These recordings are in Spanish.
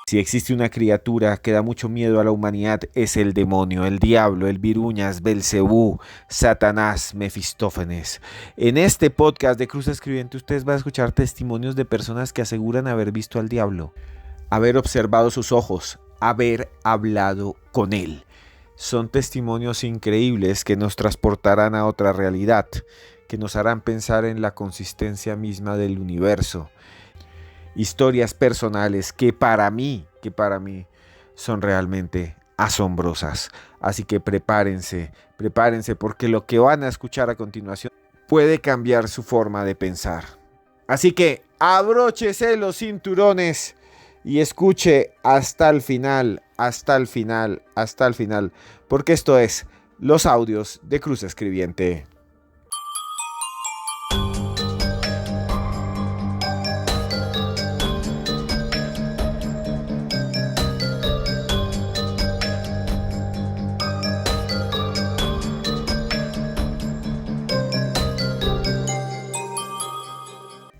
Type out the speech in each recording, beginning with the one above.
Si existe una criatura que da mucho miedo a la humanidad, es el demonio, el diablo, el viruñas, Belcebú, Satanás, Mefistófeles. En este podcast de Cruz Escribiente ustedes van a escuchar testimonios de personas que aseguran haber visto al diablo, haber observado sus ojos, haber hablado con él. Son testimonios increíbles que nos transportarán a otra realidad, que nos harán pensar en la consistencia misma del universo. Historias personales que para mí son realmente asombrosas. Así que prepárense porque lo que van a escuchar a continuación puede cambiar su forma de pensar. Así que abróchese los cinturones y escuche hasta el final, porque esto es los audios de Cruz Escribiente.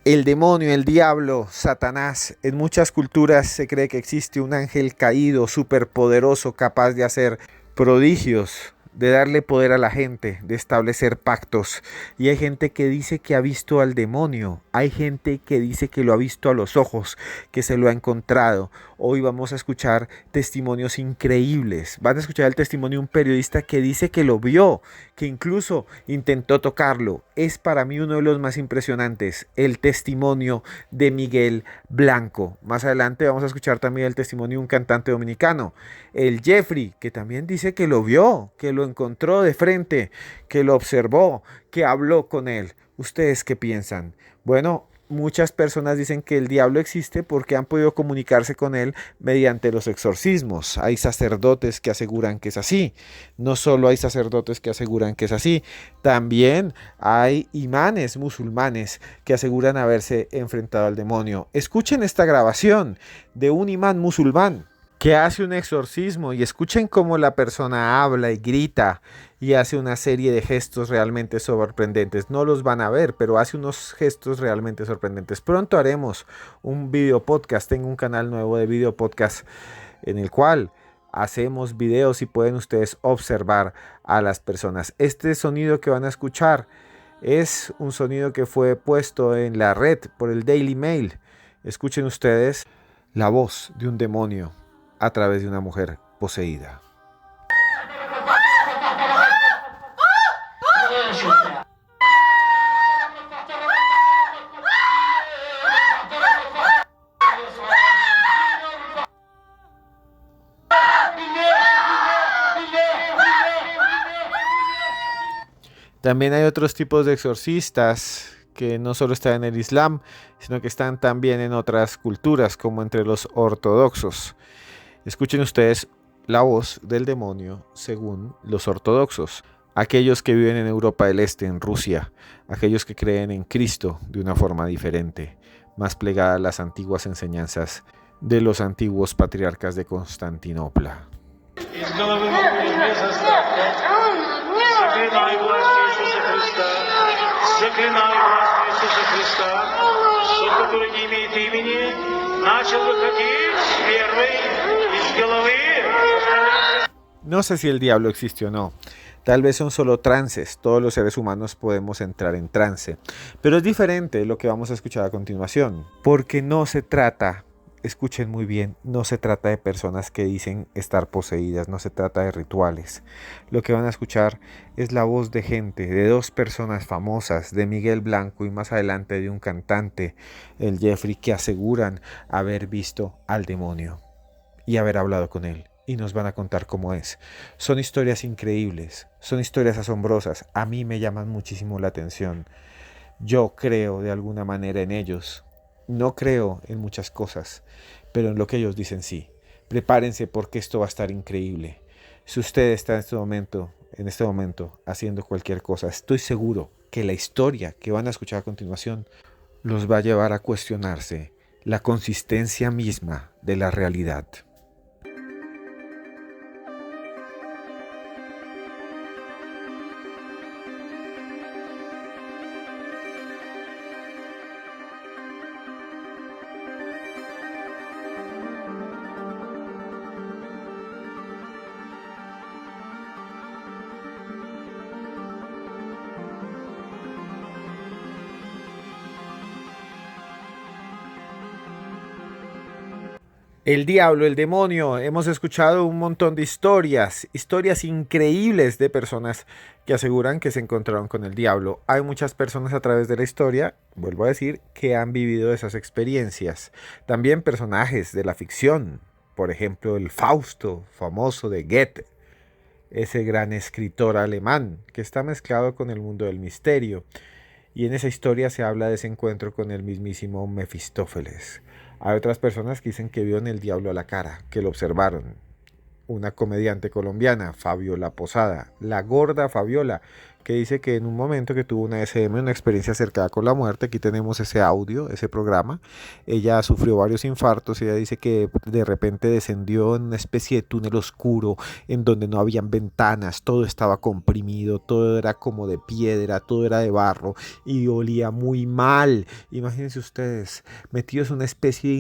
El demonio, el diablo, Satanás. En muchas culturas se cree que existe un ángel caído, superpoderoso, capaz de hacer prodigios, de darle poder a la gente, de establecer pactos. Y hay gente que dice que ha visto al demonio, hay gente que dice que lo ha visto a los ojos, que se lo ha encontrado. Hoy vamos a escuchar testimonios increíbles. Van a escuchar el testimonio de un periodista que dice que lo vio, que incluso intentó tocarlo. Es para mí uno de los más impresionantes, el testimonio de Miguel Blanco. Más adelante vamos a escuchar también el testimonio de un cantante dominicano, el Jeffrey, que también dice que lo vio, que lo encontró de frente, que lo observó, que habló con él. ¿Ustedes qué piensan? Bueno, muchas personas dicen que el diablo existe porque han podido comunicarse con él mediante los exorcismos. Hay sacerdotes que aseguran que es así. No solo hay sacerdotes que aseguran que es así, también hay imanes musulmanes que aseguran haberse enfrentado al demonio. Escuchen esta grabación de un imán musulmán que hace un exorcismo y escuchen cómo la persona habla y grita y hace una serie de gestos realmente sorprendentes. No los van a ver, pero hace unos gestos realmente sorprendentes. Pronto haremos un video podcast. Tengo un canal nuevo de video podcast en el cual hacemos videos y pueden ustedes observar a las personas. Este sonido que van a escuchar es un sonido que fue puesto en la red por el Daily Mail. Escuchen ustedes la voz de un demonio a través de una mujer poseída. También hay otros tipos de exorcistas que no solo están en el Islam, sino que están también en otras culturas, como entre los ortodoxos. Escuchen ustedes la voz del demonio según los ortodoxos, aquellos que viven en Europa del Este, en Rusia, aquellos que creen en Cristo de una forma diferente, más plegada a las antiguas enseñanzas de los antiguos patriarcas de Constantinopla. No sé si el diablo existe o no. Tal vez son solo trances. Todos los seres humanos podemos entrar en trance. Pero es diferente lo que vamos a escuchar a continuación. Porque no se trata, escuchen muy bien, no se trata de personas que dicen estar poseídas. No se trata de rituales. Lo que van a escuchar es la voz de gente, de dos personas famosas, de Miguel Blanco y más adelante de un cantante, el Jeffrey, que aseguran haber visto al demonio y haber hablado con él. Y nos van a contar cómo es. Son historias increíbles, son historias asombrosas. A mí me llaman muchísimo la atención. Yo creo de alguna manera en ellos. No creo en muchas cosas, pero en lo que ellos dicen sí. Prepárense porque esto va a estar increíble. Si usted está en este momento, haciendo cualquier cosa, estoy seguro que la historia que van a escuchar a continuación los va a llevar a cuestionarse la consistencia misma de la realidad. El diablo, el demonio, hemos escuchado un montón de historias increíbles de personas que aseguran que se encontraron con el diablo. Hay muchas personas a través de la historia, vuelvo a decir, que han vivido esas experiencias. También personajes de la ficción, por ejemplo, el Fausto, famoso de Goethe, ese gran escritor alemán que está mezclado con el mundo del misterio. Y en esa historia se habla de ese encuentro con el mismísimo Mefistófeles. Hay otras personas que dicen que vieron el diablo a la cara, que lo observaron. Una comediante colombiana, Fabiola Posada, la gorda Fabiola, que dice que en un momento que tuvo una SM, una experiencia cercana con la muerte, aquí tenemos ese audio, ese programa, ella sufrió varios infartos y ella dice que de repente descendió en una especie de túnel oscuro en donde no habían ventanas, todo estaba comprimido, todo era como de piedra, todo era de barro y olía muy mal. Imagínense ustedes, metidos en una especie de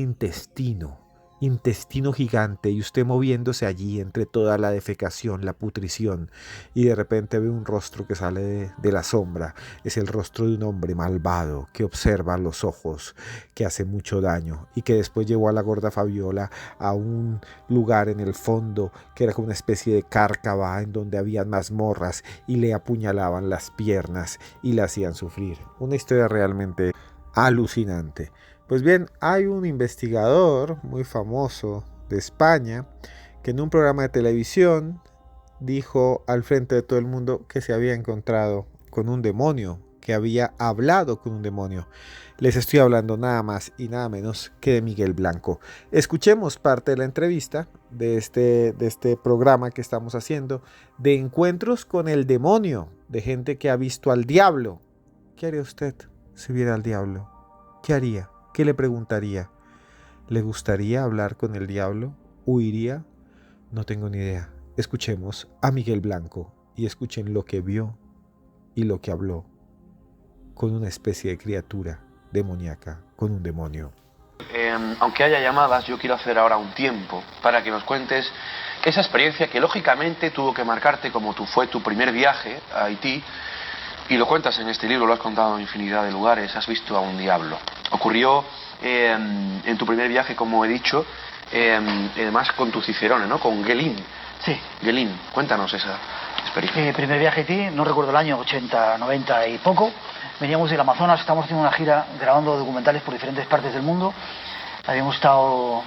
intestino gigante y usted moviéndose allí entre toda la defecación, la putrición y de repente ve un rostro que sale de la sombra. Es el rostro de un hombre malvado que observa los ojos, que hace mucho daño y que después llevó a la gorda Fabiola a un lugar en el fondo que era como una especie de cárcava en donde había mazmorras y le apuñalaban las piernas y la hacían sufrir. Una historia realmente alucinante. Pues bien, hay un investigador muy famoso de España que en un programa de televisión dijo al frente de todo el mundo que se había encontrado con un demonio, que había hablado con un demonio. Les estoy hablando nada más y nada menos que de Miguel Blanco. Escuchemos parte de la entrevista de este programa que estamos haciendo, de encuentros con el demonio, de gente que ha visto al diablo. ¿Qué haría usted si viera al diablo? ¿Qué haría? ¿Qué le preguntaría? ¿Le gustaría hablar con el diablo? ¿Huiría? No tengo ni idea. Escuchemos a Miguel Blanco y escuchen lo que vio y lo que habló con una especie de criatura demoníaca, con un demonio. Aunque haya llamadas, yo quiero hacer ahora un tiempo para que nos cuentes esa experiencia que lógicamente tuvo que marcarte como fue tu primer viaje a Haití. Y lo cuentas en este libro, lo has contado en infinidad de lugares, has visto a un diablo. Ocurrió en tu primer viaje, como he dicho, además con tu Cicerone, ¿no? Con Guelín. Sí. Guelín, cuéntanos esa experiencia. Primer viaje a Haití, no recuerdo el año, 80, 90 y poco. Veníamos del Amazonas, estábamos haciendo una gira grabando documentales por diferentes partes del mundo. Habíamos estado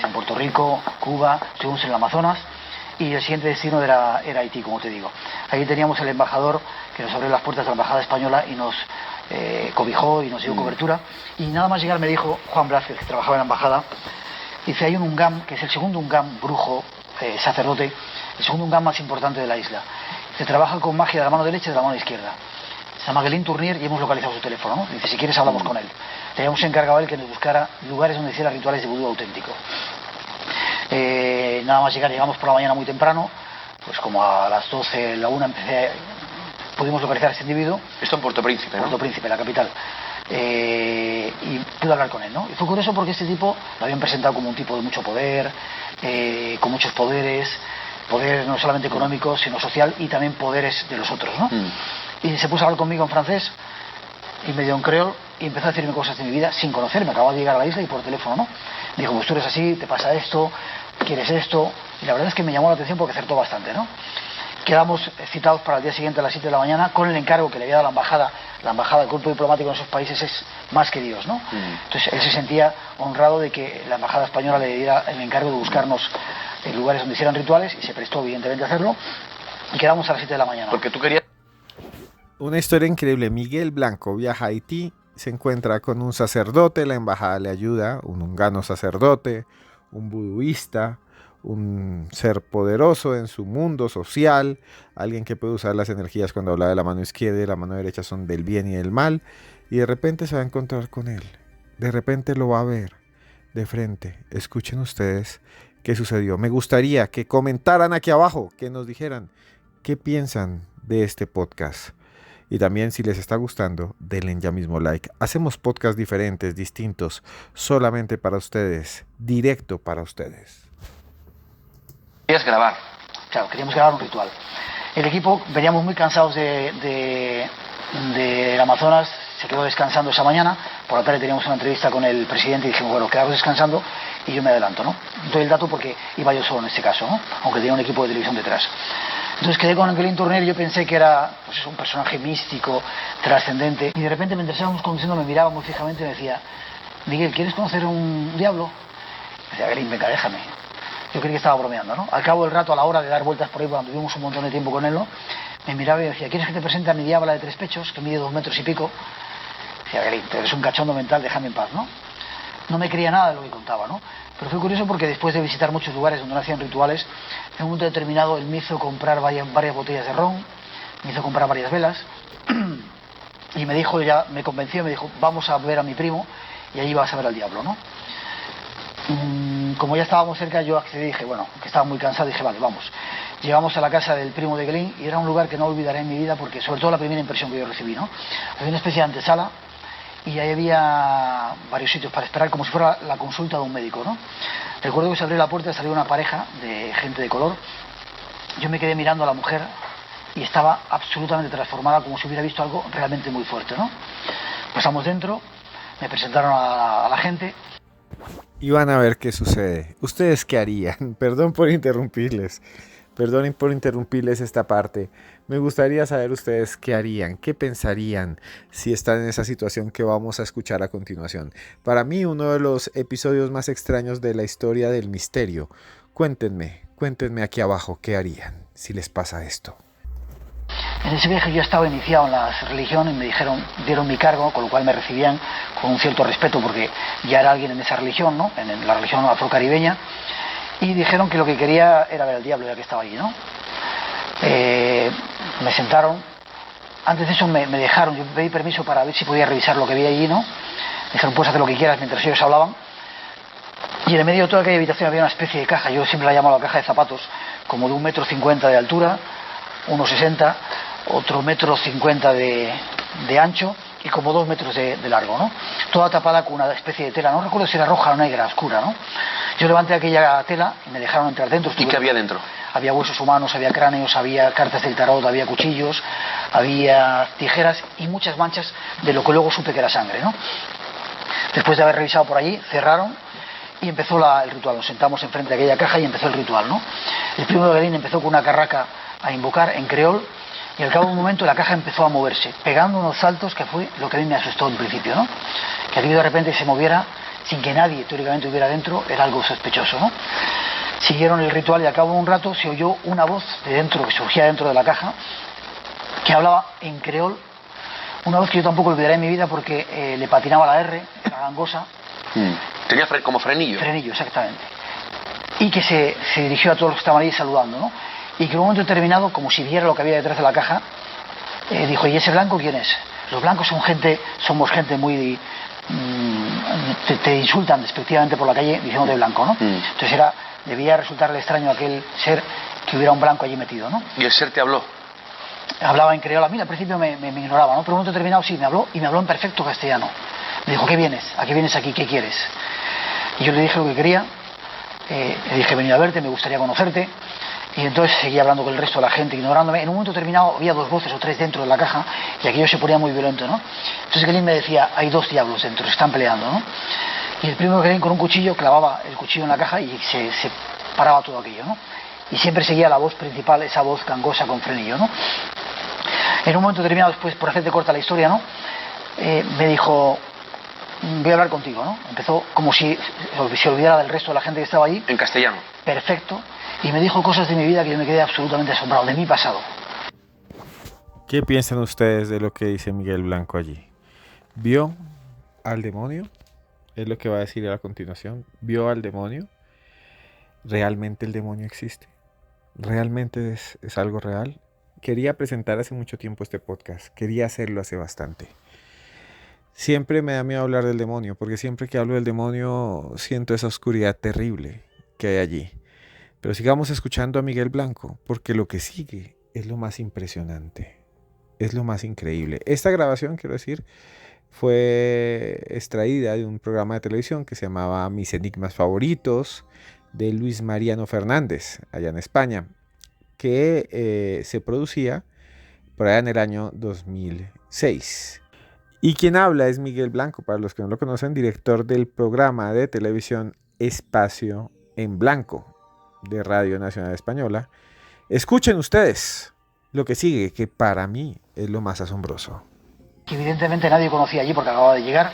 en Puerto Rico, Cuba, estuvimos en el Amazonas. Y el siguiente destino era Haití, como te digo. Ahí teníamos el embajador que nos abrió las puertas de la embajada española y nos cobijó y nos dio cobertura. Y nada más llegar me dijo Juan Blázquez, que trabajaba en la embajada, dice, hay un Ungam, que es el segundo Ungam brujo, sacerdote, el segundo Ungam más importante de la isla. Se trabaja con magia de la mano derecha y de la mano izquierda. Se llama Guelín Tournier y hemos localizado su teléfono, ¿no? Dice, si quieres hablamos con él. Le habíamos encargado a él que nos buscara lugares donde hiciera rituales de vudú auténtico. Nada más llegamos por la mañana muy temprano, pues como a las 12, la 1 pudimos localizar a este individuo. Esto en Puerto Príncipe, ¿no? Puerto Príncipe, la capital. Y pude hablar con él, ¿no? Y fue curioso porque este tipo lo habían presentado como un tipo de mucho poder, con muchos poderes, poder no solamente económico, sino social, y también poderes de los otros, ¿no? Y se puso a hablar conmigo en francés y medio en creol y empezó a decirme cosas de mi vida sin conocerme. Acababa de llegar a la isla y por teléfono, ¿no? Dijo, pues tú eres así, te pasa esto, quieres esto. Y la verdad es que me llamó la atención porque acertó bastante, ¿no? Quedamos citados para el día siguiente a las 7 de la mañana con el encargo que le había dado la embajada, el cuerpo diplomático en esos países es más que Dios, ¿no? Entonces él se sentía honrado de que la embajada española le diera el encargo de buscarnos en lugares donde hicieran rituales y se prestó evidentemente a hacerlo y quedamos a las 7 de la mañana. Porque tú querías... Una historia increíble. Miguel Blanco viaja a Haití, se encuentra con un sacerdote, la embajada le ayuda, un húngaro sacerdote, un buduista, un ser poderoso en su mundo social, alguien que puede usar las energías cuando habla de la mano izquierda y la mano derecha son del bien y del mal, y de repente se va a encontrar con él, de repente lo va a ver de frente. Escuchen ustedes qué sucedió. Me gustaría que comentaran aquí abajo, que nos dijeran qué piensan de este podcast. Y también si les está gustando, denle ya mismo like. Hacemos podcasts diferentes, distintos, solamente para ustedes, directo para ustedes. Querías grabar. Claro, queríamos grabar un ritual. El equipo, veníamos muy cansados del Amazonas, se quedó descansando esa mañana. Por la tarde teníamos una entrevista con el presidente y dijimos, bueno, quedaros descansando y yo me adelanto, ¿no? Doy el dato porque iba yo solo en este caso, ¿no? Aunque tenía un equipo de televisión detrás. Entonces quedé con Angelín Tourner y yo pensé que era pues, un personaje místico, trascendente. Y de repente, mientras estábamos conduciendo, me miraba muy fijamente y me decía, Miguel, ¿quieres conocer un diablo? Me decía, Angelín, venga, déjame. Yo creí que estaba bromeando, ¿no? Al cabo del rato, a la hora de dar vueltas por ahí, cuando tuvimos un montón de tiempo con él, ¿no? Me miraba y me decía, ¿quieres que te presente a mi diabla de 3 pechos, que mide 2 metros y pico? Decía, Angelín, eres un cachondo mental, déjame en paz, ¿no? No me creía nada de lo que contaba, ¿no? Pero fue curioso porque después de visitar muchos lugares donde no hacían rituales, en un momento determinado él me hizo comprar varias botellas de ron, me hizo comprar varias velas y me dijo, ya me convenció, me dijo, vamos a ver a mi primo y allí vas a ver al diablo, ¿no? Como ya estábamos cerca, yo accedí y dije, bueno, que estaba muy cansado, dije, vale, vamos. Llegamos a la casa del primo de Angelín y era un lugar que no olvidaré en mi vida porque, sobre todo, la primera impresión que yo recibí, ¿no? Había una especie de antesala y ahí había varios sitios para esperar, como si fuera la consulta de un médico, ¿no? Recuerdo que se abrió la puerta y salió una pareja de gente de color. Yo me quedé mirando a la mujer y estaba absolutamente transformada, como si hubiera visto algo realmente muy fuerte, ¿no? Pasamos dentro, me presentaron a la gente. Y van a ver qué sucede. ¿Ustedes qué harían? Perdón por interrumpirles. Perdonen por interrumpirles esta parte. Me gustaría saber ustedes qué harían, qué pensarían si están en esa situación que vamos a escuchar a continuación. Para mí, uno de los episodios más extraños de la historia del misterio. Cuéntenme aquí abajo qué harían si les pasa esto. En ese viaje yo estaba iniciado en la religión y me dieron mi cargo, con lo cual me recibían con un cierto respeto porque ya era alguien en esa religión, ¿no? En la religión afrocaribeña. Y dijeron que lo que quería era ver al diablo ya que estaba allí, ¿no? Me sentaron. Antes de eso me dejaron, yo pedí permiso para ver si podía revisar lo que había allí, ¿no? Me dijeron, puedes hacer lo que quieras mientras ellos hablaban. Y en el medio de toda aquella habitación había una especie de caja, yo siempre la llamo la caja de zapatos, como de 1,50 m de altura, 1,60 m, otro 1,50 m de ancho y como 2 metros de largo, ¿no? Toda tapada con una especie de tela, no recuerdo si era roja o negra, oscura, ¿no? Yo levanté aquella tela y me dejaron entrar dentro. ¿Y qué había dentro? Había huesos humanos, había cráneos, había cartas del tarot, había cuchillos, había tijeras y muchas manchas de lo que luego supe que era sangre, ¿no? Después de haber revisado por allí, cerraron y empezó el ritual. Nos sentamos enfrente de aquella caja y empezó el ritual, ¿no? El primo de Angelín empezó con una carraca a invocar en creol y al cabo de un momento la caja empezó a moverse, pegando unos saltos que fue lo que a mí me asustó en principio, ¿no? Que aquello de repente se moviera sin que nadie teóricamente hubiera dentro era algo sospechoso, ¿no? Siguieron el ritual y al cabo de un rato se oyó una voz de dentro, que surgía dentro de la caja, que hablaba en creol, una voz que yo tampoco olvidaré en mi vida porque le patinaba la R, era gangosa. Tenía como frenillo. Frenillo, exactamente. Y que se dirigió a todos los que estaban ahí saludando, ¿no? Y que en un momento determinado, como si viera lo que había detrás de la caja, dijo, ¿y ese blanco quién es? Los blancos somos gente muy... te insultan despectivamente por la calle diciéndote blanco, ¿no? Entonces debía resultarle extraño a aquel ser que hubiera un blanco allí metido, ¿no? ¿Y el ser te habló? Hablaba en creol. A mí al principio me ignoraba, ¿no? Pero en un momento determinado sí, me habló y me habló en perfecto castellano. Me dijo, ¿qué vienes? ¿A qué vienes aquí? ¿Qué quieres? Y yo le dije lo que quería. Le dije, he venido a verte, me gustaría conocerte. Y entonces seguía hablando con el resto de la gente, ignorándome. En un momento determinado había 2 voces o 3 dentro de la caja y aquello se ponía muy violento, ¿no? Entonces Angelín me decía, hay 2 diablos dentro, están peleando, ¿no? Y el primo de Angelín con un cuchillo clavaba el cuchillo en la caja y se paraba todo aquello, ¿no? Y siempre seguía la voz principal, esa voz gangosa con frenillo, ¿no? En un momento determinado, después, por hacerte corta la historia, ¿no? Me dijo, voy a hablar contigo, ¿no? Empezó como si se olvidara del resto de la gente que estaba allí. En castellano. Perfecto. Y me dijo cosas de mi vida que yo me quedé absolutamente asombrado, de mi pasado. ¿Qué piensan ustedes de lo que dice Miguel Blanco allí? ¿Vio al demonio? Es lo que va a decir a continuación. ¿Vio al demonio? ¿Realmente el demonio existe? ¿Realmente es algo real? Quería presentar hace mucho tiempo este podcast. Quería hacerlo hace bastante. Siempre me da miedo hablar del demonio, porque siempre que hablo del demonio siento esa oscuridad terrible que hay allí. Pero sigamos escuchando a Miguel Blanco, porque lo que sigue es lo más impresionante. Es lo más increíble. Esta grabación, quiero decir, fue extraída de un programa de televisión que se llamaba Mis Enigmas Favoritos, de Luis Mariano Fernández, allá en España, que se producía por allá en el año 2006. Y quien habla es Miguel Blanco, para los que no lo conocen, director del programa de televisión Espacio en Blanco de Radio Nacional Española. Escuchen ustedes lo que sigue, que para mí es lo más asombroso. Evidentemente nadie conocía allí porque acababa de llegar,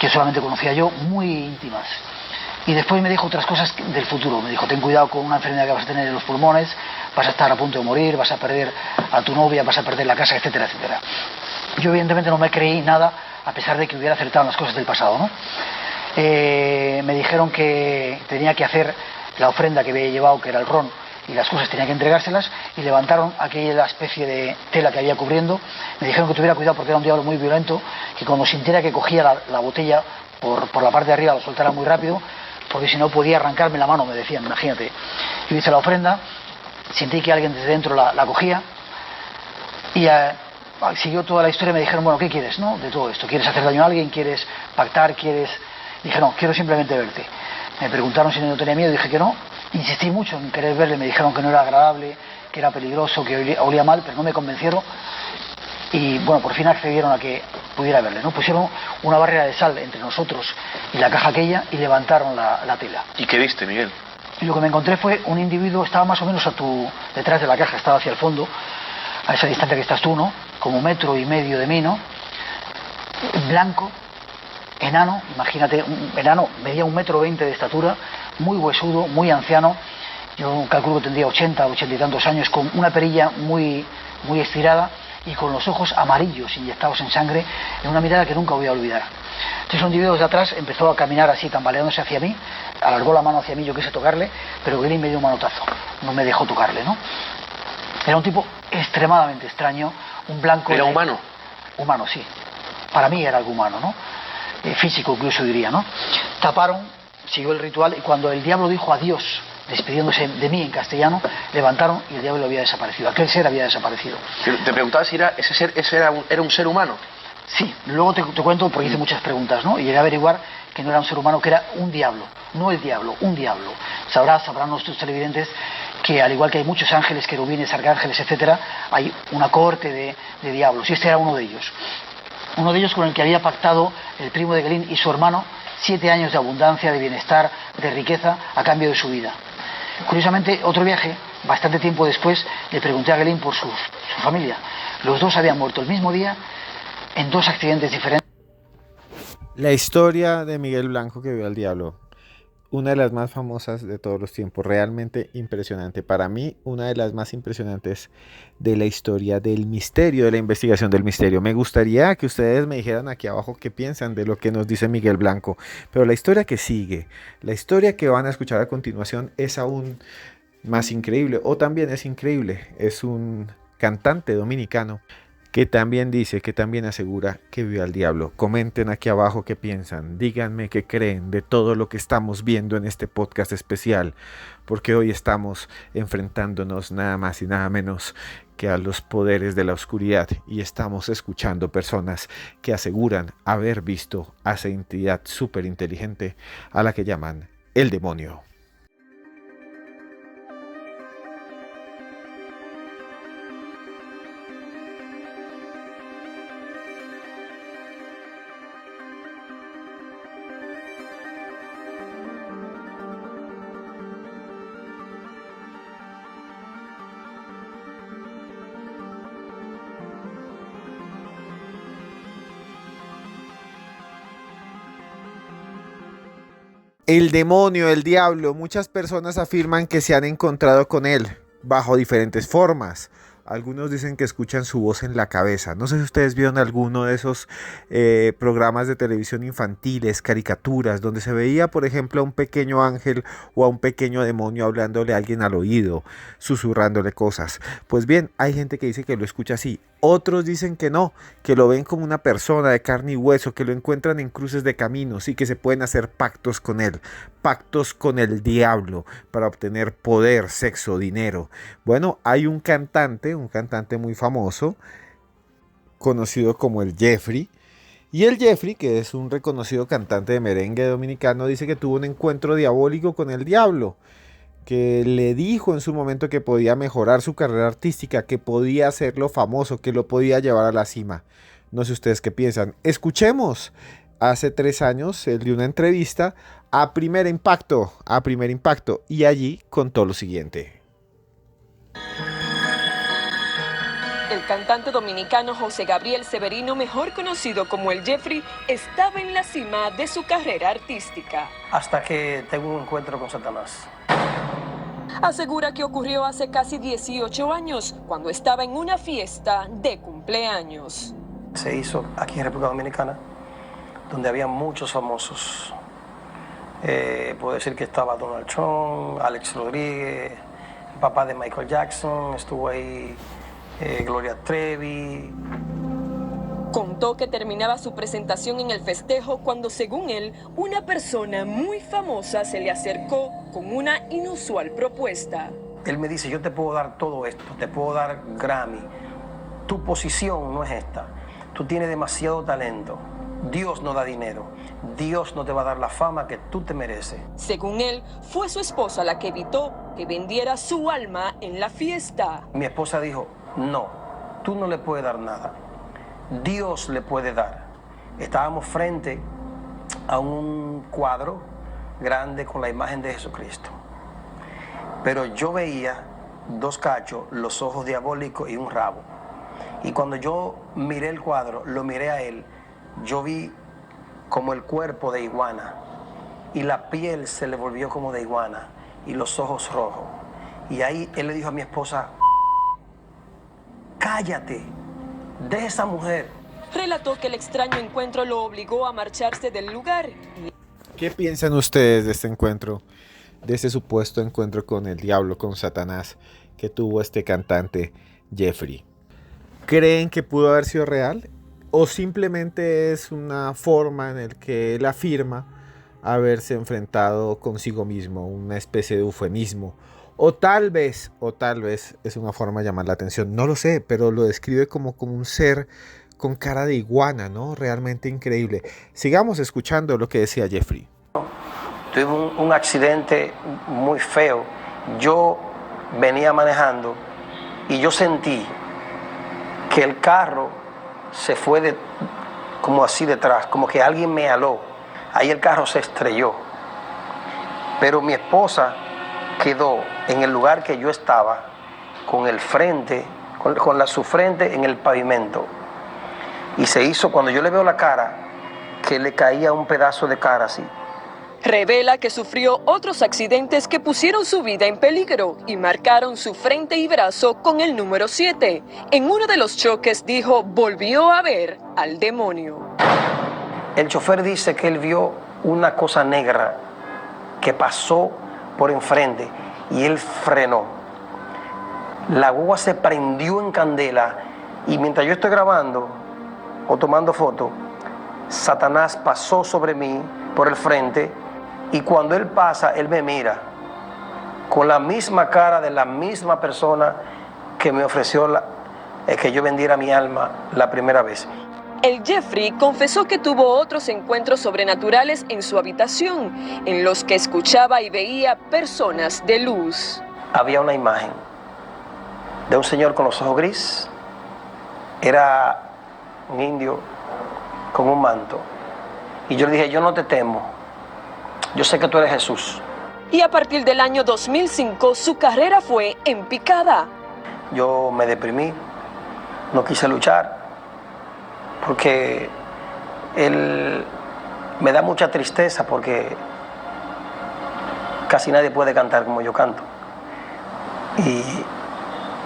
que solamente conocía yo, muy íntimas. Y después me dijo otras cosas del futuro. Me dijo, ten cuidado con una enfermedad que vas a tener en los pulmones, vas a estar a punto de morir, vas a perder a tu novia, vas a perder la casa, etcétera, etcétera. Yo evidentemente no me creí nada, a pesar de que hubiera acertado en las cosas del pasado, ¿no? Me dijeron que tenía que hacer la ofrenda que había llevado, que era el ron, y las cosas tenía que entregárselas, y levantaron aquella especie de tela que había cubriendo. Me dijeron que tuviera cuidado porque era un diablo muy violento, que cuando sintiera que cogía la botella por la parte de arriba, lo soltara muy rápido, porque si no podía arrancarme la mano, me decían, imagínate. Yo hice la ofrenda, sentí que alguien desde dentro la cogía, y siguió toda la historia. Me dijeron, bueno, ¿qué quieres, no? De todo esto, ¿quieres hacer daño a alguien? ¿Quieres pactar? ¿Quieres...? Dije, no, quiero simplemente verte. Me preguntaron si no tenía miedo, dije que no. Insistí mucho en querer verle, me dijeron que no era agradable, que era peligroso, que olía mal, pero no me convencieron. Y bueno, por fin accedieron a que pudiera verle, ¿no? Pusieron una barrera de sal entre nosotros y la caja aquella y levantaron la tela. ¿Y qué viste, Miguel? Y lo que me encontré fue un individuo, estaba más o menos detrás de la caja, estaba hacia el fondo, a esa distancia que estás tú, ¿no? Como 1,5 metros de mí, ¿no? Blanco, enano, imagínate, enano, medía 1,20 metros de estatura, muy huesudo, muy anciano. Yo calculo que tendría 80 y tantos años, con una perilla muy, muy estirada y con los ojos amarillos inyectados en sangre, en una mirada que nunca voy a olvidar. Entonces un individuo de atrás empezó a caminar así, tambaleándose hacia mí, alargó la mano hacia mí, yo quise tocarle, pero Green me dio un manotazo, no me dejó tocarle, ¿no? Era un tipo extremadamente extraño, un blanco... ¿Era humano? Humano, sí. Para mí era algo humano, ¿no? Físico incluso diría, ¿no? Taparon, siguió el ritual, y cuando el diablo dijo adiós, despidiéndose de mí en castellano, levantaron y el diablo había desaparecido. Aquel ser había desaparecido. Te preguntaba si ese ser era un ser humano. Sí, luego te cuento porque hice muchas preguntas, ¿no? Y llegué a averiguar que no era un ser humano, que era un diablo, no el diablo, un diablo. Sabrán nuestros televidentes que al igual que hay muchos ángeles, querubines, arcángeles, etcétera, hay una cohorte de diablos, y este era uno de ellos. Uno de ellos con el que había pactado el primo de Glyn y su hermano 7 años de abundancia, de bienestar, de riqueza, a cambio de su vida. Curiosamente, otro viaje, bastante tiempo después, le pregunté a Glyn por su familia. Los dos habían muerto el mismo día, en 2 accidentes diferentes. La historia de Miguel Blanco que vio al diablo, una de las más famosas de todos los tiempos, realmente impresionante. Para mí, una de las más impresionantes de la historia del misterio, de la investigación del misterio. Me gustaría que ustedes me dijeran aquí abajo qué piensan de lo que nos dice Miguel Blanco. Pero la historia que sigue, la historia que van a escuchar a continuación es aún más increíble, o también es increíble. Es un cantante dominicano que también dice, que también asegura que vio al diablo. Comenten aquí abajo qué piensan, díganme qué creen de todo lo que estamos viendo en este podcast especial, porque hoy estamos enfrentándonos nada más y nada menos que a los poderes de la oscuridad y estamos escuchando personas que aseguran haber visto a esa entidad súper inteligente a la que llaman el demonio. El demonio, el diablo, muchas personas afirman que se han encontrado con él bajo diferentes formas. Algunos dicen que escuchan su voz en la cabeza. No sé si ustedes vieron alguno de esos programas de televisión infantiles, caricaturas, donde se veía, por ejemplo, a un pequeño ángel o a un pequeño demonio hablándole a alguien al oído, susurrándole cosas. Pues bien, hay gente que dice que lo escucha así. Otros dicen que no, que lo ven como una persona de carne y hueso, que lo encuentran en cruces de caminos y que se pueden hacer pactos con él, pactos con el diablo para obtener poder, sexo, dinero. Bueno, hay un cantante muy famoso, conocido como el Jeffrey, y el Jeffrey, que es un reconocido cantante de merengue dominicano, dice que tuvo un encuentro diabólico con el diablo, que le dijo en su momento que podía mejorar su carrera artística, que podía hacerlo famoso, que lo podía llevar a la cima. No sé ustedes qué piensan. Escuchemos. Hace 3 años él dio una entrevista a Primer Impacto, y allí contó lo siguiente. El cantante dominicano José Gabriel Severino, mejor conocido como el Jeffrey, estaba en la cima de su carrera artística. Hasta que tengo un encuentro con Satanás. Asegura que ocurrió hace casi 18 años, cuando estaba en una fiesta de cumpleaños. Se hizo aquí en República Dominicana, donde había muchos famosos. Puedo decir que estaba Donald Trump, Alex Rodríguez, el papá de Michael Jackson, estuvo ahí Gloria Trevi. Contó que terminaba su presentación en el festejo cuando, según él, una persona muy famosa se le acercó con una inusual propuesta. Él me dice, yo te puedo dar todo esto, te puedo dar Grammy. Tu posición no es esta. Tú tienes demasiado talento. Dios no da dinero. Dios no te va a dar la fama que tú te mereces. Según él, fue su esposa la que evitó que vendiera su alma en la fiesta. Mi esposa dijo, no, tú no le puedes dar nada. Dios le puede dar. Estábamos frente a un cuadro grande con la imagen de Jesucristo. Pero yo veía 2 cachos, los ojos diabólicos y un rabo. Y cuando yo miré el cuadro, lo miré a él, yo vi como el cuerpo de iguana. Y la piel se le volvió como de iguana. Y los ojos rojos. Y ahí él le dijo a mi esposa, cállate, de esa mujer. Relató que el extraño encuentro lo obligó a marcharse del lugar. ¿Qué piensan ustedes de este encuentro? De este supuesto encuentro con el diablo, con Satanás, que tuvo este cantante Jeffrey. ¿Creen que pudo haber sido real? ¿O simplemente es una forma en la que él afirma haberse enfrentado consigo mismo, una especie de eufemismo? O tal vez es una forma de llamar la atención, no lo sé, pero lo describe como un ser con cara de iguana, ¿no? Realmente increíble. Sigamos escuchando lo que decía Jeffrey. Tuve un accidente muy feo. Yo venía manejando y yo sentí que el carro se fue como así detrás, como que alguien me aló. Ahí el carro se estrelló. Pero mi esposa quedó en el lugar que yo estaba, con el frente, su frente en el pavimento. Y se hizo, cuando yo le veo la cara, que le caía un pedazo de cara así. Revela que sufrió otros accidentes que pusieron su vida en peligro y marcaron su frente y brazo con el número 7. En uno de los choques dijo, volvió a ver al demonio. El chofer dice que él vio una cosa negra que pasó por enfrente y él frenó. La guagua se prendió en candela y mientras yo estoy grabando o tomando fotos, Satanás pasó sobre mí por el frente. Y cuando él pasa, él me mira con la misma cara de la misma persona que me ofreció que yo vendiera mi alma la primera vez. El Jeffrey confesó que tuvo otros encuentros sobrenaturales en su habitación, en los que escuchaba y veía personas de luz. Había una imagen de un señor con los ojos gris. Era un indio con un manto. Y yo le dije, yo no te temo. Yo sé que tú eres Jesús. Y a partir del año 2005, su carrera fue en picada. Yo me deprimí, no quise luchar, porque él me da mucha tristeza, porque casi nadie puede cantar como yo canto. Y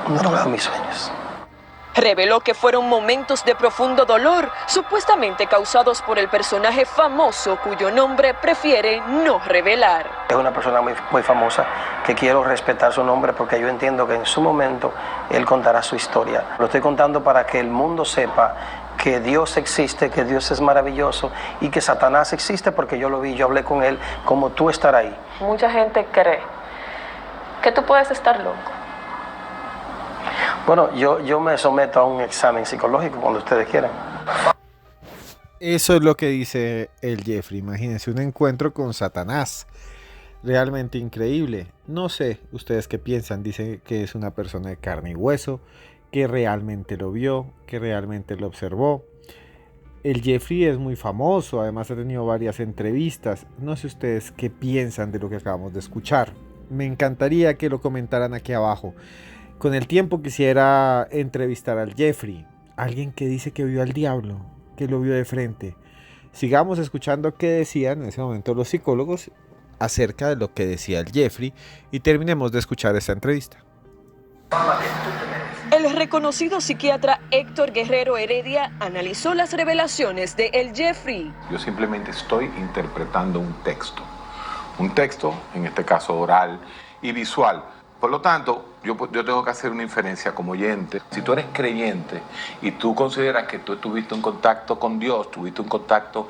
no lograba mis sueños. Reveló que fueron momentos de profundo dolor, supuestamente causados por el personaje famoso cuyo nombre prefiere no revelar. Es una persona muy famosa que quiero respetar su nombre porque yo entiendo que en su momento él contará su historia. Lo estoy contando para que el mundo sepa que Dios existe, que Dios es maravilloso y que Satanás existe porque yo lo vi, yo hablé con él como tú estar ahí. Mucha gente cree que tú puedes estar loco. Bueno, yo me someto a un examen psicológico cuando ustedes quieran. Eso es lo que dice el Jeffrey. Imagínense un encuentro con Satanás. Realmente increíble. No sé ustedes qué piensan. Dice que es una persona de carne y hueso, que realmente lo vio, que realmente lo observó. El Jeffrey es muy famoso, además ha tenido varias entrevistas. No sé ustedes qué piensan de lo que acabamos de escuchar. Me encantaría que lo comentaran aquí abajo. Con el tiempo quisiera entrevistar al Jeffrey, alguien que dice que vio al diablo, que lo vio de frente. Sigamos escuchando qué decían en ese momento los psicólogos acerca de lo que decía el Jeffrey y terminemos de escuchar esta entrevista. El reconocido psiquiatra Héctor Guerrero Heredia analizó las revelaciones de El Jeffrey. Yo simplemente estoy interpretando un texto, en este caso oral y visual. Por lo tanto, yo tengo que hacer una inferencia como oyente. Si tú eres creyente y tú consideras que tú tuviste un contacto con Dios, tuviste un contacto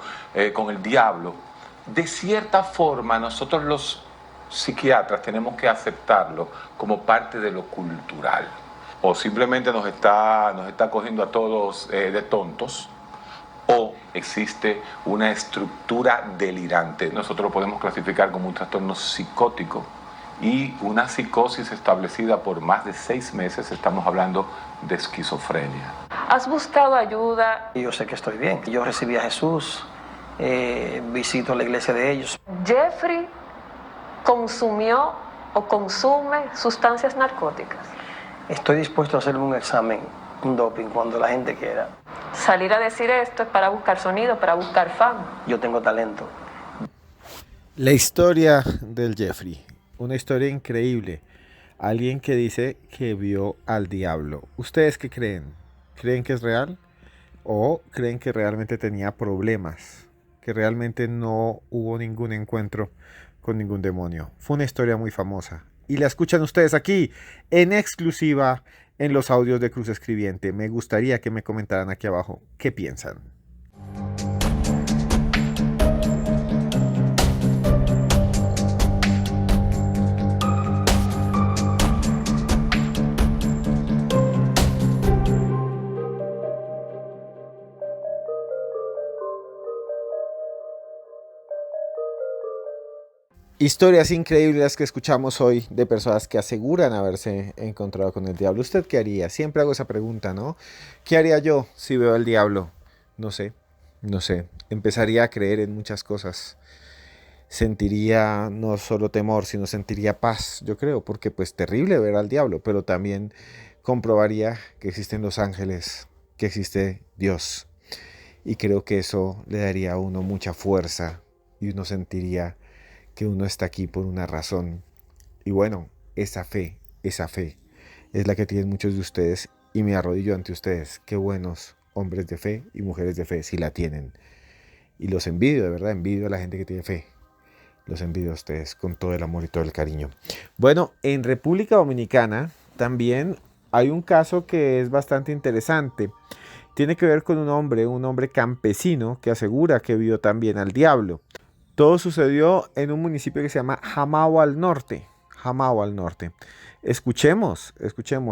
con el diablo, de cierta forma nosotros los psiquiatras tenemos que aceptarlo como parte de lo cultural. O simplemente nos está cogiendo a todos de tontos, o existe una estructura delirante. Nosotros lo podemos clasificar como un trastorno psicótico y una psicosis establecida por más de 6 meses. Estamos hablando de esquizofrenia. ¿Has buscado ayuda? Yo sé que estoy bien. Yo recibí a Jesús, visito la iglesia de ellos. ¿Jeffrey consumió o consume sustancias narcóticas? Estoy dispuesto a hacerme un examen, un doping, cuando la gente quiera. Salir a decir esto es para buscar sonido, para buscar fama. Yo tengo talento. La historia del Jeffrey, una historia increíble. Alguien que dice que vio al diablo. ¿Ustedes qué creen? ¿Creen que es real? ¿O creen que realmente tenía problemas? Que realmente no hubo ningún encuentro con ningún demonio. Fue una historia muy famosa. Y la escuchan ustedes aquí, en exclusiva, en los audios de Cruz Escribiente. Me gustaría que me comentaran aquí abajo qué piensan. Historias increíbles las que escuchamos hoy de personas que aseguran haberse encontrado con el diablo. ¿Usted qué haría? Siempre hago esa pregunta, ¿no? ¿Qué haría yo si veo al diablo? No sé. Empezaría a creer en muchas cosas. Sentiría no solo temor, sino sentiría paz, yo creo, porque pues terrible ver al diablo, pero también comprobaría que existen los ángeles, que existe Dios. Y creo que eso le daría a uno mucha fuerza y uno sentiría que uno está aquí por una razón. Y bueno, esa fe es la que tienen muchos de ustedes y me arrodillo ante ustedes. Qué buenos hombres de fe y mujeres de fe si la tienen. Y los envidio, de verdad, envidio a la gente que tiene fe. Los envidio a ustedes con todo el amor y todo el cariño. Bueno, en República Dominicana también hay un caso que es bastante interesante. Tiene que ver con un hombre campesino que asegura que vio también al diablo. Todo sucedió en un municipio que se llama Jamao al Norte. Escuchemos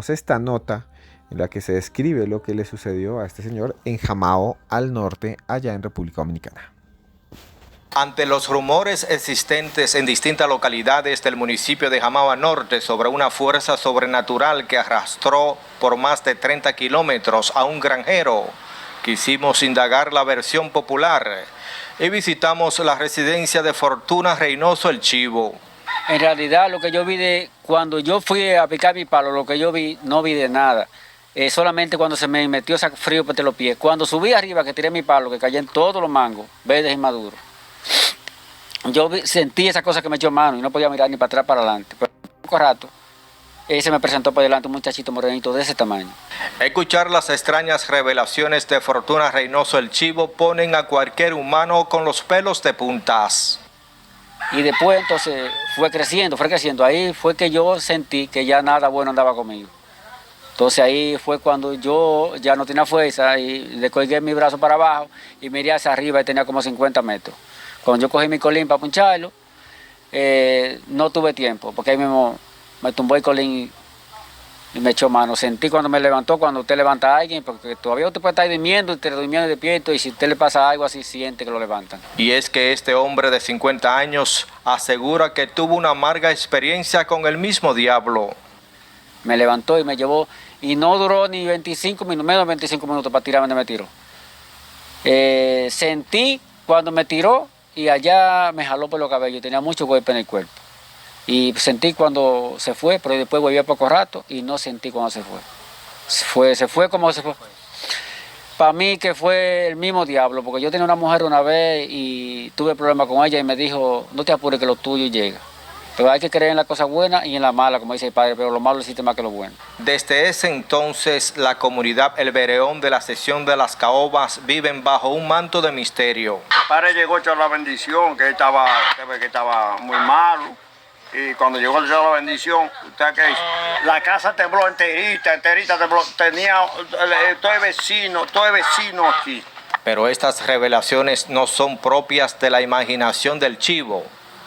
esta nota en la que se describe lo que le sucedió a este señor en Jamao al Norte, allá en República Dominicana. Ante los rumores existentes en distintas localidades del municipio de Jamao Norte sobre una fuerza sobrenatural que arrastró por más de 30 kilómetros a un granjero, quisimos indagar la versión popular y visitamos la residencia de Fortuna Reynoso El Chivo. En realidad lo que yo vi cuando yo fui a picar mi palo, lo que yo vi, no vi de nada. Solamente cuando se me metió ese frío entre los pies. Cuando subí arriba, que tiré mi palo, que caí en todos los mangos, verdes y maduros. Yo sentí esa cosa que me echó mano y no podía mirar ni para atrás para adelante. Pero un poco rato, se me presentó por delante un muchachito morenito de ese tamaño. Escuchar las extrañas revelaciones de Fortuna Reynoso El Chivo ponen a cualquier humano con los pelos de puntas. Y después entonces fue creciendo. Ahí fue que yo sentí que ya nada bueno andaba conmigo. Entonces ahí fue cuando yo ya no tenía fuerza y le colgué mi brazo para abajo y miré hacia arriba y tenía como 50 metros. Cuando yo cogí mi colín para puncharlo, no tuve tiempo, porque ahí mismo me tumbó el colín y me echó mano. Sentí cuando me levantó, cuando usted levanta a alguien, porque todavía usted puede estar durmiendo despierto, y si a usted le pasa algo así, siente que lo levantan. Y es que este hombre de 50 años asegura que tuvo una amarga experiencia con el mismo diablo. Me levantó y me llevó, y no duró ni 25 minutos, menos de 25 minutos para tirarme donde me tiró. Sentí cuando me tiró y allá me jaló por los cabellos, tenía mucho golpe en el cuerpo. Y sentí cuando se fue, pero después volví a poco rato y no sentí cuando se fue. Se fue como se fue. Para mí que fue el mismo diablo, porque yo tenía una mujer una vez y tuve problemas con ella y me dijo, no te apures que lo tuyo llega. Pero hay que creer en la cosa buena y en la mala, como dice el padre, pero lo malo existe más que lo bueno. Desde ese entonces, la comunidad El Bereón de la sección de Las Caobas viven bajo un manto de misterio. El padre llegó a echar la bendición, que estaba muy malo. Y cuando llegó a echar la bendición, usted que la casa tembló enterita tembló. Tenía todo el vecino aquí. Pero estas revelaciones no son propias de la imaginación del chivo,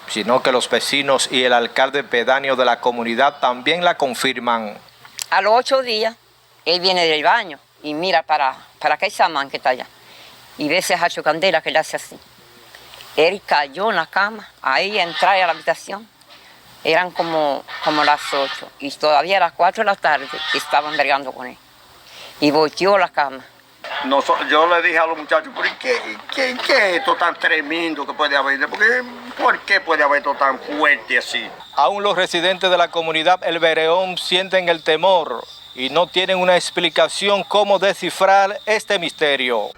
sino que los vecinos y el alcalde pedáneo de la comunidad también la confirman. A los 8 días, él viene del baño y mira para aquel samán que está allá. Y ve ese hacho candela que le hace así. Él cayó en la cama, ahí entra a la habitación. Eran como las 8 y todavía a las 4 de la tarde estaban bregando con él. Y volteó la cama. Yo le dije a los muchachos, ¿por qué es esto tan tremendo que puede haber? ¿Por qué puede haber esto tan fuerte así? Aún los residentes de la comunidad El Bereón sienten el temor y no tienen una explicación cómo descifrar este misterio.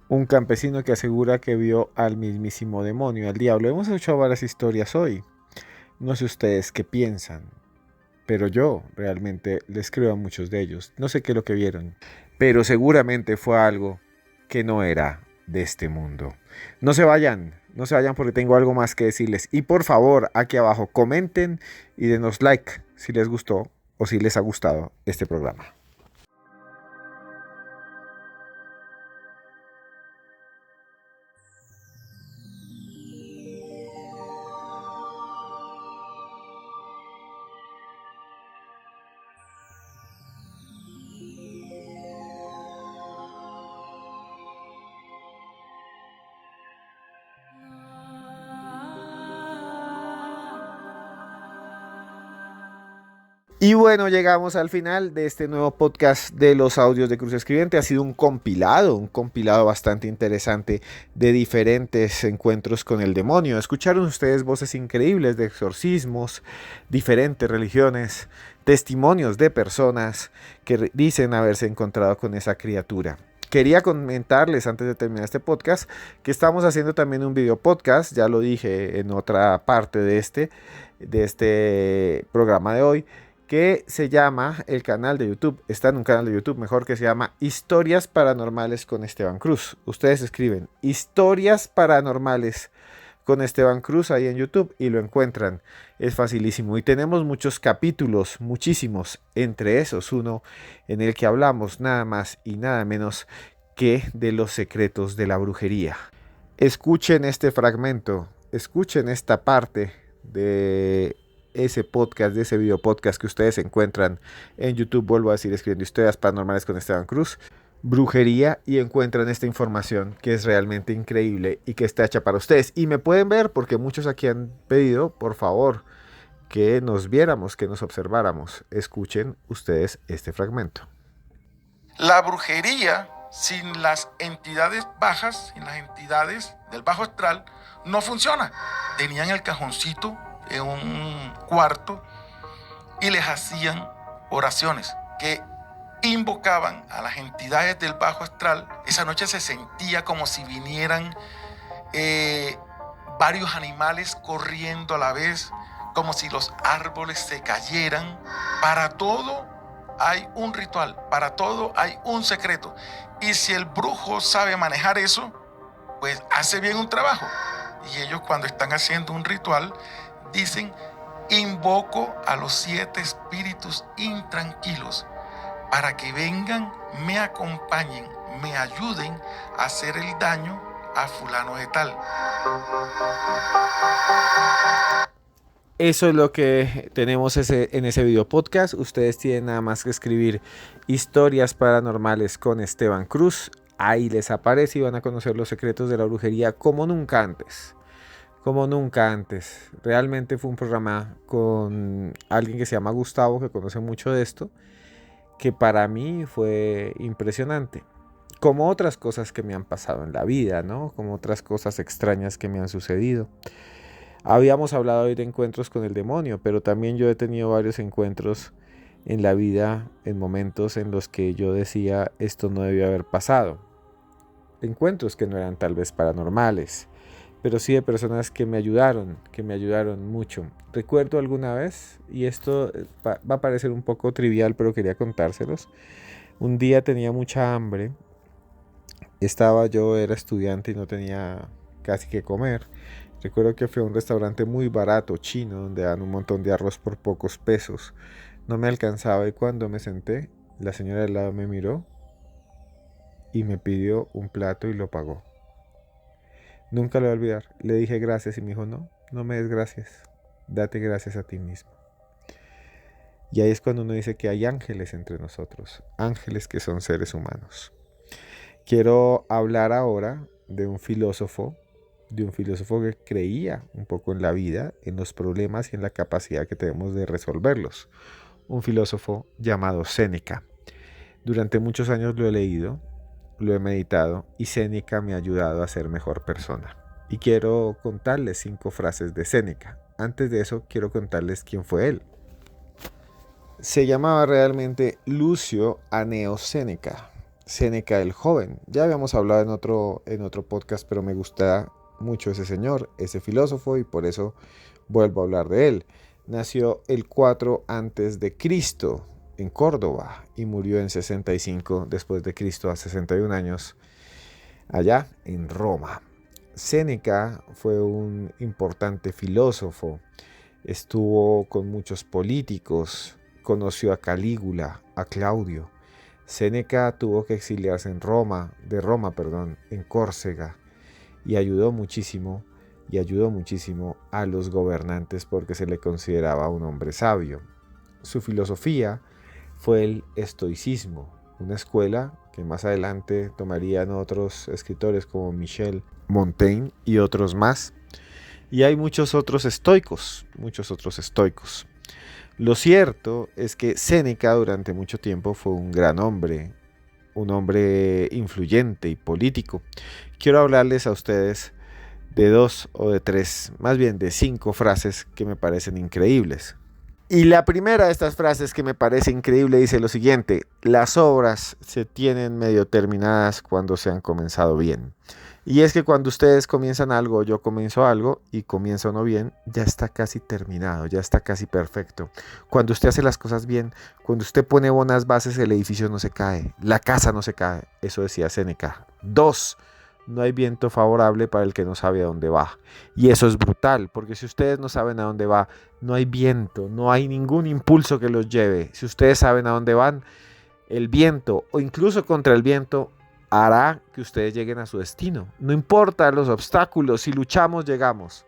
Un campesino que asegura que vio al mismísimo demonio, al diablo. Hemos escuchado varias historias hoy. No sé ustedes qué piensan, pero yo realmente les creo a muchos de ellos. No sé qué es lo que vieron, pero seguramente fue algo que no era de este mundo. No se vayan porque tengo algo más que decirles. Y por favor, aquí abajo comenten y denos like si les gustó o si les ha gustado este programa. Y bueno, llegamos al final de este nuevo podcast de los audios de Cruz Escribiente. Ha sido un compilado bastante interesante de diferentes encuentros con el demonio. Escucharon ustedes voces increíbles de exorcismos, diferentes religiones, testimonios de personas que dicen haberse encontrado con esa criatura. Quería comentarles antes de terminar este podcast que estamos haciendo también un video podcast, ya lo dije en otra parte de este programa de hoy, que se llama el canal de YouTube, está en un canal de YouTube mejor, que se llama Historias Paranormales con Esteban Cruz. Ustedes escriben Historias Paranormales con Esteban Cruz ahí en YouTube y lo encuentran, es facilísimo. Y tenemos muchos capítulos, muchísimos, entre esos uno en el que hablamos nada más y nada menos que de los secretos de la brujería. Escuchen este fragmento, escuchen esta parte de ese podcast, de ese video podcast que ustedes encuentran en YouTube, vuelvo a decir, escribiendo Historias Paranormales con Esteban Cruz, brujería, y encuentran esta información que es realmente increíble y que está hecha para ustedes. Y me pueden ver porque muchos aquí han pedido, por favor, que nos viéramos, que nos observáramos. Escuchen ustedes este fragmento. La brujería sin las entidades bajas, sin las entidades del bajo astral, no funciona. Tenían el cajoncito en un cuarto y les hacían oraciones que invocaban a las entidades del bajo astral. Esa noche se sentía como si vinieran varios animales corriendo a la vez, como si los árboles se cayeran. Para todo hay un ritual, para todo hay un secreto. Y si el brujo sabe manejar eso, pues hace bien un trabajo. Y ellos, cuando están haciendo un ritual, dicen: invoco a los 7 espíritus intranquilos para que vengan, me acompañen, me ayuden a hacer el daño a fulano de tal. Eso es lo que tenemos en ese video podcast. Ustedes tienen nada más que escribir Historias Paranormales con Esteban Cruz. Ahí les aparece y van a conocer los secretos de la brujería como nunca antes. Como nunca antes. Realmente fue un programa con alguien que se llama Gustavo, que conoce mucho de esto, que para mí fue impresionante. como otras cosas que me han pasado en la vida, ¿no? Como otras cosas extrañas que me han sucedido. Habíamos hablado hoy de encuentros con el demonio, pero también yo he tenido varios encuentros en la vida, en momentos en los que yo decía, esto no debió haber pasado. Encuentros que no eran tal vez paranormales, pero sí de personas que me ayudaron mucho. Recuerdo alguna vez, y esto va a parecer un poco trivial, pero quería contárselos. Un día tenía mucha hambre, era estudiante y no tenía casi que comer. Recuerdo que fui a un restaurante muy barato, chino, donde dan un montón de arroz por pocos pesos. No me alcanzaba y cuando me senté, la señora del lado me miró y me pidió un plato y lo pagó. Nunca lo voy a olvidar. Le dije gracias y me dijo, no, no me des gracias. Date gracias a ti mismo. Y ahí es cuando uno dice que hay ángeles entre nosotros, ángeles que son seres humanos. Quiero hablar ahora de un filósofo que creía un poco en la vida, en los problemas y en la capacidad que tenemos de resolverlos. Un filósofo llamado Séneca. Durante muchos años lo he leído, lo he meditado y Séneca me ha ayudado a ser mejor persona. Y quiero contarles 5 frases de Séneca. Antes de eso quiero contarles quién fue él. Se llamaba realmente Lucio Anneo Séneca. Séneca el joven. Ya habíamos hablado en otro podcast, pero me gusta mucho ese señor, ese filósofo, y por eso vuelvo a hablar de él. Nació el 4 antes de Cristo en Córdoba y murió en 65 después de Cristo, a 61 años, allá en Roma. Séneca fue un importante filósofo, estuvo con muchos políticos, conoció a Calígula, a Claudio. Séneca tuvo que exiliarse en en Córcega, y ayudó muchísimo a los gobernantes porque se le consideraba un hombre sabio. Su filosofía fue el estoicismo, una escuela que más adelante tomarían otros escritores como Michel Montaigne y otros más. Y hay muchos otros estoicos. Lo cierto es que Séneca durante mucho tiempo fue un gran hombre, un hombre influyente y político. Quiero hablarles a ustedes de 2 o de 3, más bien de 5 frases que me parecen increíbles. Y la primera de estas frases que me parece increíble dice lo siguiente: las obras se tienen medio terminadas cuando se han comenzado bien. Y es que cuando ustedes comienzan algo, yo comienzo algo y comienza uno bien, ya está casi terminado, ya está casi perfecto. Cuando usted hace las cosas bien, cuando usted pone buenas bases, el edificio no se cae, la casa no se cae. Eso decía Séneca. 2. No hay viento favorable para el que no sabe a dónde va. Y eso es brutal, porque si ustedes no saben a dónde va, no hay viento, no hay ningún impulso que los lleve. Si ustedes saben a dónde van, el viento o incluso contra el viento hará que ustedes lleguen a su destino. No importa los obstáculos, si luchamos, llegamos.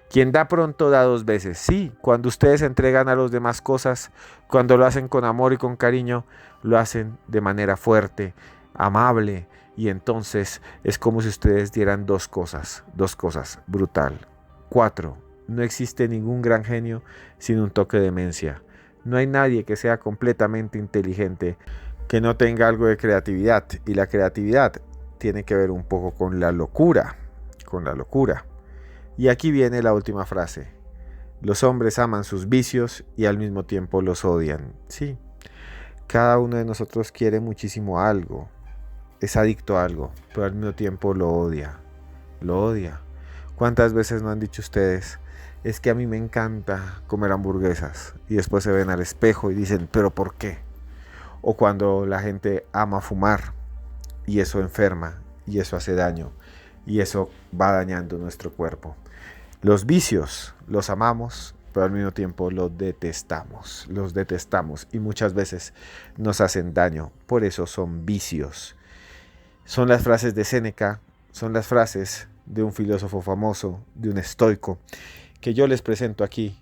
Quien da pronto da 2 veces. Sí, cuando ustedes entregan a los demás cosas, cuando lo hacen con amor y con cariño, lo hacen de manera fuerte, amable, y entonces es como si ustedes dieran 2 cosas, brutal. 4. No existe ningún gran genio sin un toque de demencia. No hay nadie que sea completamente inteligente que no tenga algo de creatividad, y la creatividad tiene que ver un poco con la locura. Y aquí viene la última frase: los hombres aman sus vicios y al mismo tiempo los odian. Sí, cada uno de nosotros quiere muchísimo algo, es adicto a algo, pero al mismo tiempo lo odia. ¿Cuántas veces no han dicho ustedes: es que a mí me encanta comer hamburguesas, y después se ven al espejo y dicen, ¿pero por qué? O cuando la gente ama fumar y eso enferma y eso hace daño y eso va dañando nuestro cuerpo. Los vicios los amamos, pero al mismo tiempo los detestamos y muchas veces nos hacen daño. Por eso son vicios. Son las frases de Séneca, son las frases de un filósofo famoso, de un estoico, que yo les presento aquí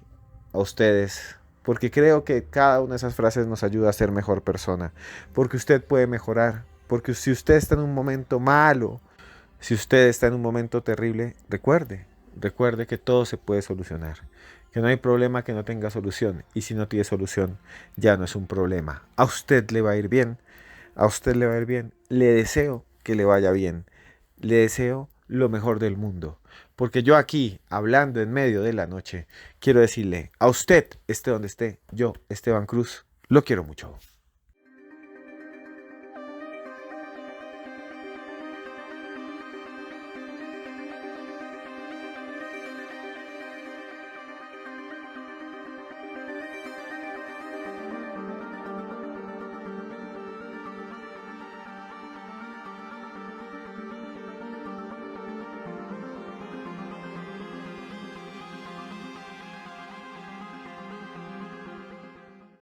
a ustedes, porque creo que cada una de esas frases nos ayuda a ser mejor persona, porque usted puede mejorar, porque si usted está en un momento malo, si usted está en un momento terrible, recuerde que todo se puede solucionar, que no hay problema que no tenga solución, y si no tiene solución, ya no es un problema. A usted le va a ir bien, a usted le va a ir bien. Le deseo que le vaya bien. Le deseo lo mejor del mundo. Porque yo aquí, hablando en medio de la noche, quiero decirle a usted, esté donde esté, yo, Esteban Cruz, lo quiero mucho.